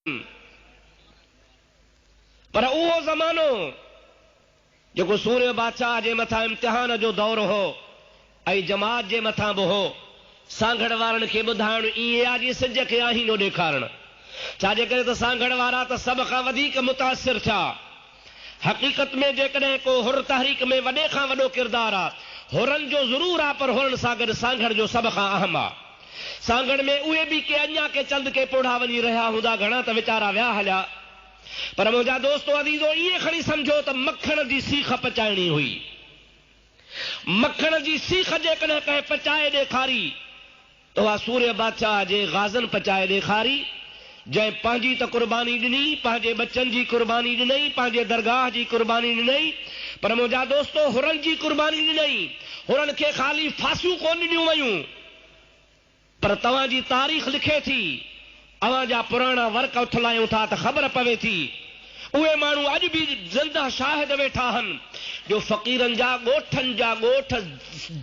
पर उहो ज़मानो जेको सूर्य बादशाह जे मथां इम्तिहान जो दौर हो ऐं जमात जे मथां बि हो। सांगड़ वारनि खे ॿुधाइण इएं आहे जीअं सिज खे आहीनो ॾेखारण। छाजे करे त सांगड़ वारा त सभ खां वधीक मुतासिर थिया। हक़ीक़त में जेकॾहिं को हुर तहरीक में वॾे खां वॾो किरदारु आहे हुरनि जो ज़रूर आहे, पर हुरनि सां गॾु सांगड़ जो सभ खां अहम आहे। सांगड़ में उहे बि के अञा के चंद के पोढ़ा वञी रहिया हूंदा, घणा त वीचारा विया हलिया। पर मुंहिंजा दोस्तो अज़ीज़ो ईअं खणी सम्झो त मखण जी सीख पचाइणी हुई। मखण जी सीख जेकॾहिं कंहिं पचाए ॾेखारी त उहा सूर्य बादशाह जे गाज़न पचाए ॾेखारी, जंहिं पंहिंजी त कुर्बानी ॾिनी, पंहिंजे बच्चनि जी कुर्बानी ॾिनई, पंहिंजे दरगाह जी कुर्बानी ॾिनई, पर मुंहिंजा दोस्तो हुरनि जी कुर्बानी ॾिनई। हुरनि खे ख़ाली फांसियूं कोन ॾिनियूं वयूं, पर तव्हांजी तारीख़ लिखे थी, अवां जा पुराणा वर्क उथलायूं था त ख़बर पवे थी। उहे माण्हू अॼु बि ज़िंदा शाहिद वेठा आहिनि जो फ़क़ीरनि जा ॻोठनि जा ॻोठ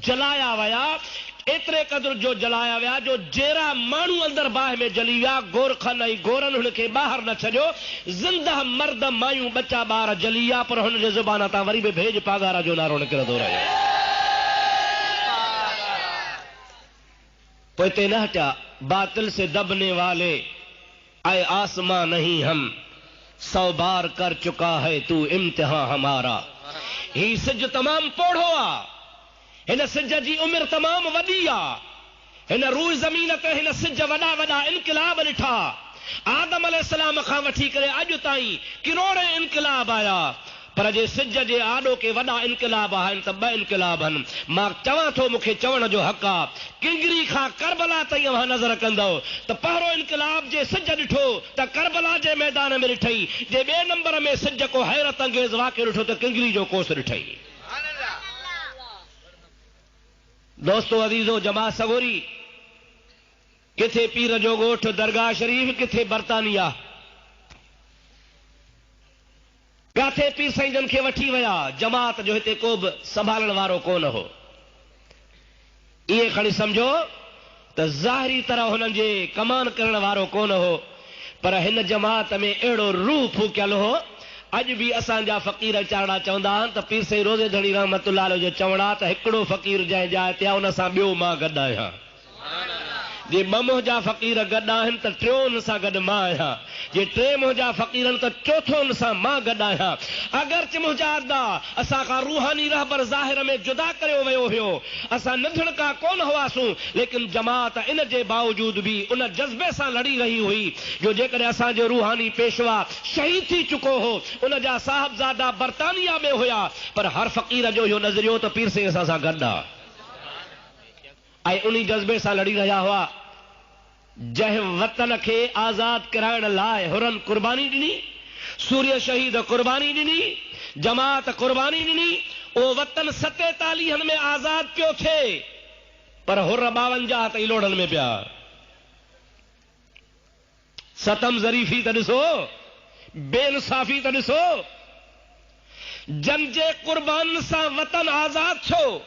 जलाया विया, एतिरे क़दुर जो जलाया विया जो जहिड़ा माण्हू अंदरि बाहि में जली विया, गोरखनि ऐं गोरनि हुनखे ॿाहिरि न छॾियो। ज़िंदा मर्द मायूं बच्चा ॿार जली विया, पर हुनजे ज़ुबान तां वरी बि भेज पागारा जो नारो निकिरंदो रहियो। पोइ हिते न हटिया, बातिल से दबने वाले आए आसमां नहीं हम, 100 बार कर चुका है तू इम्तिहान हमारा। ही सिज तमाम पोढ़ो आ, हिन सिज जी उम्र तमाम वॾी आ। हिन रूह ज़मीन ते हिन सिज वॾा वॾा इनकलाब ॾिठा। आदम अलैहिस्सलाम खां वठी करे अॼु ताईं किरोड़े इनकलाब आया, पर जे सिज जे आॾो के वॾा इनकलाब आहिनि त ॿ इनकलाब आहिनि। मां चवां थो, मूंखे चवण जो हक़ आहे, किंगरी खां करबला ताईं अवां नज़र कंदव त पहिरों इनकलाब जे सिज ॾिठो त करबला जे मैदान में ॾिठई, जे ॿिए नंबर में सिज को हैरत अंगेज़ वाक़ियो ॾिठो त किंगरी जो कोस ॾिठई। दोस्तो अज़ीज़ो जमात सगोरी, किथे पीर जो ॻोठ दरगाह शरीफ़, किथे बर्तानिया, काथे पीर साईं जन खे वठी विया। जमात जो हिते को बि संभालण वारो कोन हो। ईअं खणी सम्झो त ज़ाहिरी तरह हुननि जे कमान करण वारो कोन हो, पर हिन जमात में अहिड़ो रूह फूकियल हो। अॼु बि असांजा फ़क़ीर चाड़ा चवंदा आहिनि त पीर साईं रोज़े धणी रहमतुल्लाह अलैह जो चवणा त हिकिड़ो फ़क़ीर जंहिं जाइ ते आहे उन सां ॿियो मां गॾु आहियां। जे ॿ मुंहिंजा फ़क़ीर गॾु आहिनि त टियों हुन सां गॾु मां आहियां। जे टे मुंहिंजा फ़क़ीर आहिनि त चोथों हुन सां मां गॾु आहियां। अगरचे मुंहिंजा अदा असां खां रूहानी रहबर ज़ाहिर में जुदा कयो वियो हुयो, असां नंढड़का कोन हुआसीं, लेकिन जमात इन जे बावजूद बि उन जज़्बे सां लड़ी रही हुई जो जेकॾहिं असांजो रूहानी पेशवा शहीद थी चुको हो, उन जा साहबज़ादा बर्तानिया में हुया, पर हर फ़क़ीर जो इहो नज़रियो त पीर साईं असां सां गॾु आहे ऐं उन जज़्बे सां लड़ी रहिया हुआ। जंहिं वतन खे आज़ाद कराइण लाइ हुरनि कुर्बानी ॾिनी, सूर्य शहीद कुर्बानी ॾिनी, जमात कुर्बानी ॾिनी, उहो वतन 47 में आज़ाद पियो थिए, पर हुर 52 ताईं लोड़नि में पिया। सतम ज़रीफ़ी त ॾिसो, बेइंसाफ़ी त ॾिसो। जंहिंजे कुर्बान सां वतन आज़ाद थियो,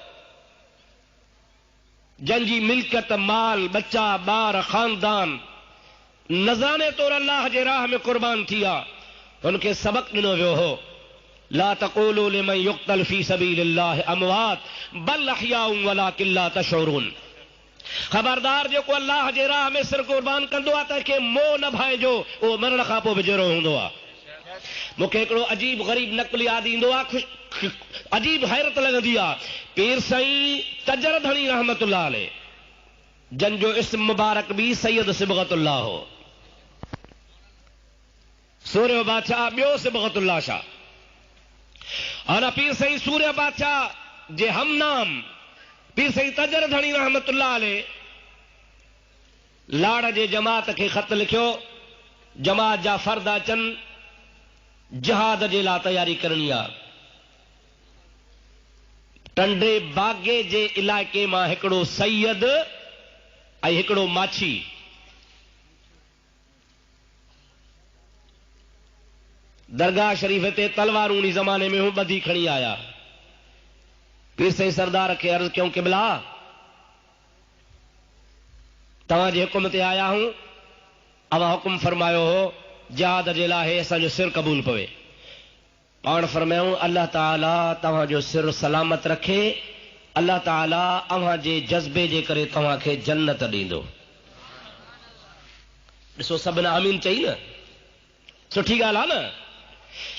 जंहिंजी मिल्कियत माल बच्चा ॿार ख़ानदान नज़राने तौर अल्लाह जे राह में कुर्बान थी आहे, हुनखे सबक़ ॾिनो वियो हो, ला तक़ूलू लिमन युक़्तल फी सबीलिल्लाह अमवात बल अहयाउन वलाकिन ला तशऊरून। ख़बरदार, जेको अल्लाह जे राह में सिर कुर्बान कंदो आहे तंहिंखे मोह न भाइजो, उहो मरण खां पोइ बि जहिड़ो हूंदो आहे। मूंखे हिकिड़ो अजीब ग़रीब नक़ल यादि ईंदो आहे, अजीब हैरत लॻंदी आहे। पीर साईं तजर धणी रहमतुल्लाह अलैह, जंहिंजो इस्म मुबारक बि सैयद सिबगतुल्लाह हो, सूर्य बादशाह ॿियो सिबगतुल्लाह शाह। और पीर साईं सूर्य बादशाह जे हम नाम पीर साईं तजर धणी रहमतुल्लाह अलैह लाड़ जे जमात खे ख़त लिखियो, जमात जा फर्द अचनि, जिहाद जे लाइ तयारी करणी आहे। टंडे बागे जे इलाइक़े मां हिकिड़ो सैयद ऐं हिकिड़ो माछी दरगाह शरीफ़ ते तलवारूं उन ज़माने में हूं ॿधी खणी आया। पीर साईं सरदार खे अर्ज़ कयूं, क़िबला तव्हांजे हुकुम ते आया हूं, अवां हुकुम फरमायो हो जिहाद जे लाइ असांजो सिर क़बूल पवे। पाण फरमायूं अल्लाह ताला तव्हांजो सिर सलामत रखे, अल्लाह ताला अव्हां जे जज़्बे जे करे तव्हांखे जन्नत ॾींदो। ॾिसो सभिनी आमीन चई न, सुठी ॻाल्हि आहे न।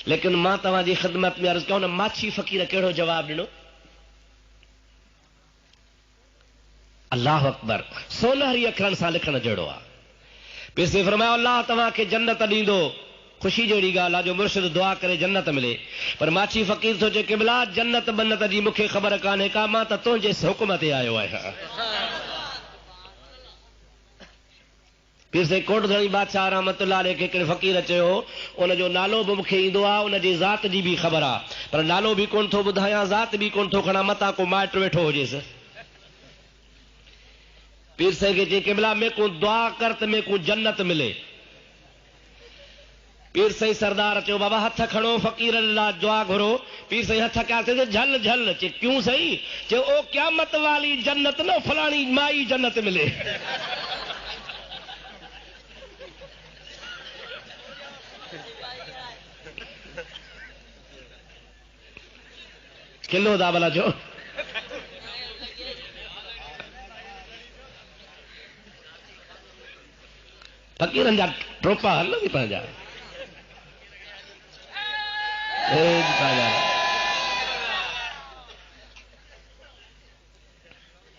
लेकिन मां तव्हांजी ख़िदमत में अर्ज़ कयां न, माछी फ़क़ीर कहिड़ो जवाब ॾिनो? अल्लाह अकबर, सोनहरी अखरनि सां लिखण जहिड़ो आहे। पैसे फरमायो अल्लाह तव्हांखे जन्नत ॾींदो। ख़ुशी जहिड़ी ॻाल्हि आहे जो मुर्शिद दुआ करे जन्नत मिले। पर माछी फ़क़ीर थो चए क़िबला जन्नत बन्नत जी मूंखे ख़बर कान्हे का, मां त तुंहिंजे हुकुम ते आयो आहियां। पीर से कोटधणी बादशाह रहमतुल्लाह अलैह खे हिकिड़े फ़क़ीर चयो, उनजो नालो बि मूंखे ईंदो आहे, उनजी ज़ात जी बि ख़बर आहे, पर नालो बि कोन थो ॿुधायां, ज़ात बि कोन थो खणा, मतां को माइट वेठो हुजेसि। पीर साईं खे चई क़िबला में को दुआ कर त में को जन्नत मिले। पीर साईं सरदार चयो बाबा हथ खणो, फ़क़ीर लाइ दुआ घुरो। पीर साईं हथ कया चए झल झल। चए क्यों सही? चए ओ क़यामत वाली जन्नत न, फलाणी माई जन्नत मिले। किलो दा भला जो फ़क़ीरनि जा ट्रोपा हल बि पंहिंजा।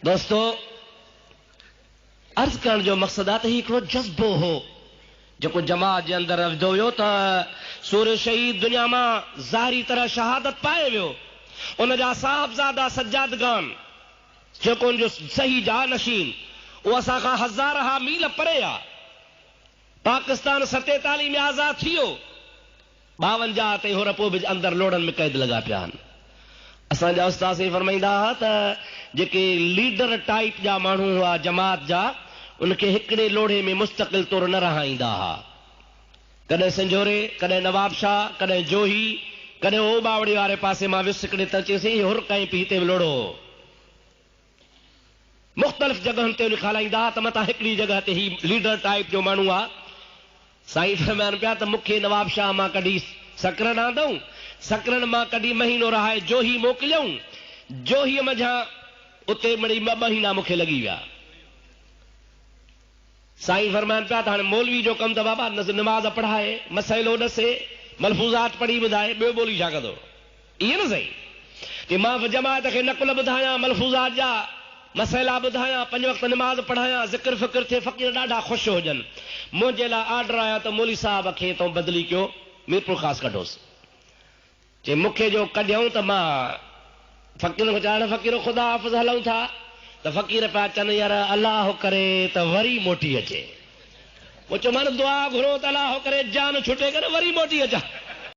दोस्तो अर्ज़ करण जो मक़सदु आहे त ही हिकिड़ो जज़्बो हो जेको जमात जे अंदरि रहिजो हुयो त सूर शहीद दुनिया मां ज़ाहिरी तरह शहादत पाए वियो। उनजा साहबज़ादा सज्जादगान जेको उनजो सही जानशीन उहो असां खां हज़ार मील परे आहे। पाकिस्तान 47 में आज़ाद थी वियो, 52 ते होर पोइ बि अंदरि लोड़नि में क़ैद लॻा पिया आहिनि। असांजा उस्ताद साईं फरमाईंदा हुआ त जेके लीडर टाइप जा माण्हू हुआ जमात जा, उनखे हिकिड़े लोढ़े में मुस्तक़िल तौर न रहाईंदा हुआ। कॾहिं संजोरे, कॾहिं नवाबशाह, कॾहिं जोही, कॾहिं ओ बावड़ी वारे पासे मां वियुसि हिकिड़े त चयसि हुर कहीं पी हिते बि लोड़ो। मुख़्तलिफ़ जॻहियुनि ते लिखालाईंदा हुआ त मतां हिकिड़ी जॻह ते ही लीडर टाइप जो माण्हू आहे। साईं फरमाइनि पिया त मूंखे नवाबशाह मां कढी सकरन आंदऊं, सकरन मां कढी महीनो रहाए जोही मोकिलियऊं, जोहीअ मंझां उते मिड़ी 2 महीना मूंखे लॻी विया। साईं फरमाइनि पिया त हाणे मौलवी जो कमु त बाबा नमाज़ पढ़ाए, मसइलो ॾसे, मलफूज़ात पढ़ी ॿुधाए, ॿियो ॿोली छा कंदो? इहे न सही कि मां जमात खे नकुल ॿुधायां, मलफूज़ात जा मसइला ॿुधायां, 5 वक़्त नमाज़ पढ़ायां, ज़िक्र फ़िक्र थिए, फ़क़ीर ॾाढा ख़ुशि हुजनि। मुंहिंजे लाइ ऑर्डर आया त मौली साहब खे तो बदिली कयो, मीरपुर ख़ासि कढोसि। चए मूंखे जो कढियऊं त मां फ़क़ीर खे चवां फ़क़ीर ख़ुदा हाफ़िज़ हलूं था, त फ़क़ीर पिया चवनि यार अलाह करे त वरी मोटी अचे। पोइ चयो माना दुआ घुरो त अलाह करे जान छुटे करे वरी मोटी अचा।